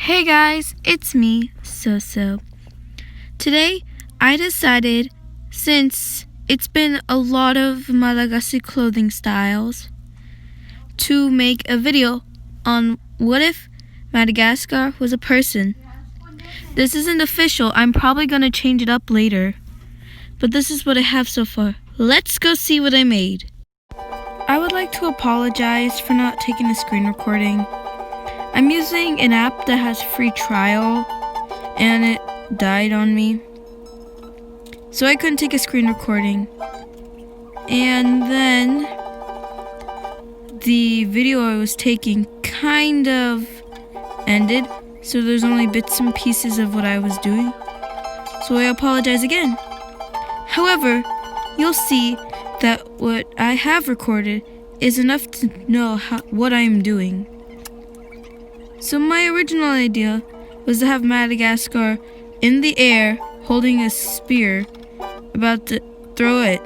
Hey guys, it's me, Soso. Today, I decided, since it's been a lot of Malagasy clothing styles, to make a video on what if Madagascar was a person. This isn't official, I'm probably going to change it up later, but this is what I have so far. Let's go see what I made. I would like to apologize for not taking a screen recording. I'm using an app that has free trial, and it died on me, so I couldn't take a screen recording. And then the video I was taking kind of ended, so there's only bits and pieces of what I was doing, so I apologize again. However, you'll see that what I have recorded is enough to know what I am doing. So my original idea was to have Madagascar in the air holding a spear, about to throw it.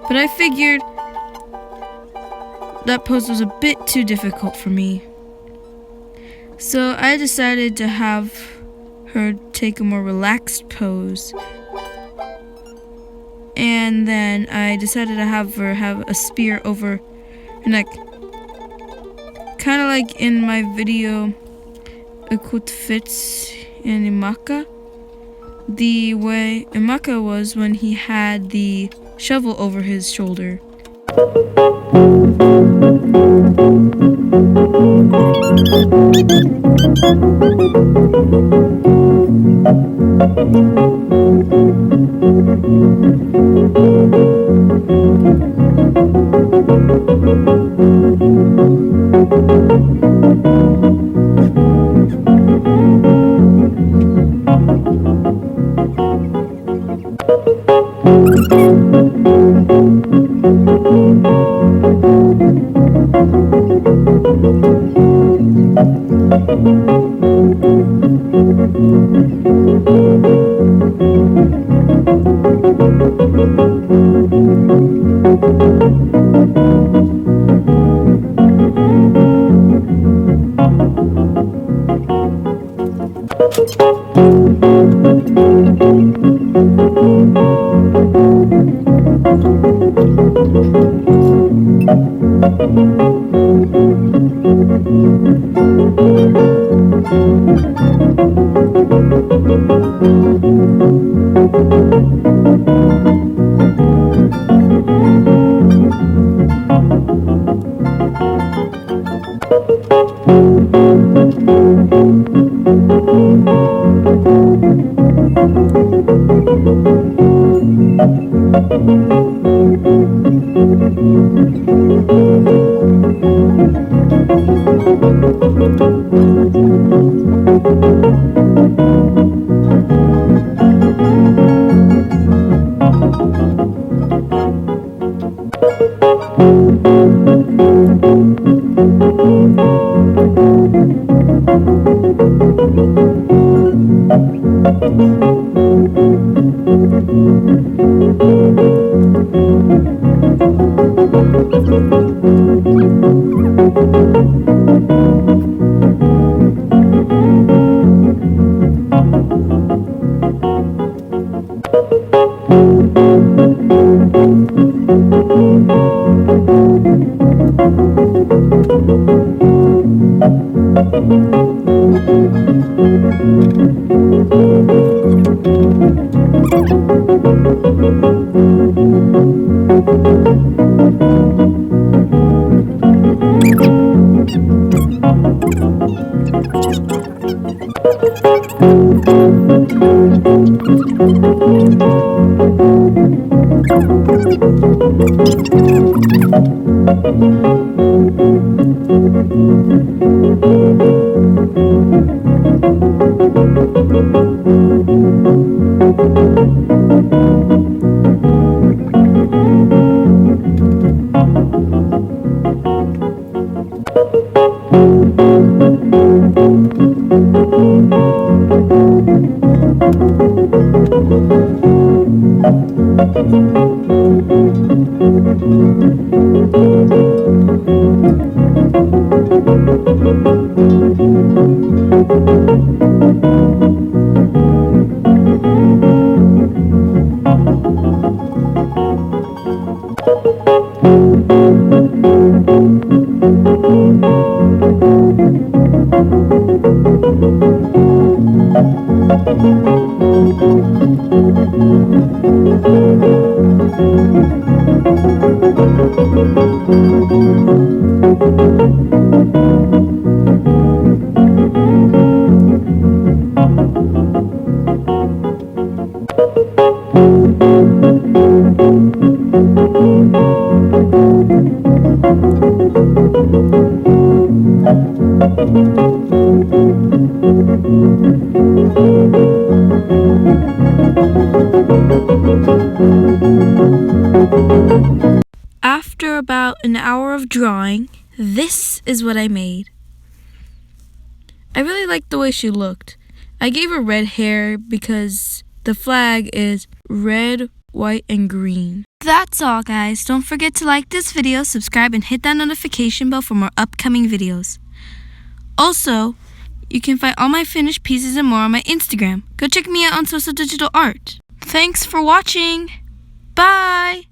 But I figured that pose was a bit too difficult for me. So I decided to have her take a more relaxed pose. And then I decided to have her have a spear over her neck. Kind of like in my video, Ikut Fits in Imaka. The way Imaka was when he had the shovel over his shoulder. After about an hour of drawing, this is what I made. I really liked the way she looked. I gave her red hair because the flag is red, white, and green. That's all, guys. Don't forget to like this video, subscribe, and hit that notification bell for more upcoming videos. Also, you can find all my finished pieces and more on my Instagram. Go check me out on Soso Digital Art. Thanks for watching. Bye!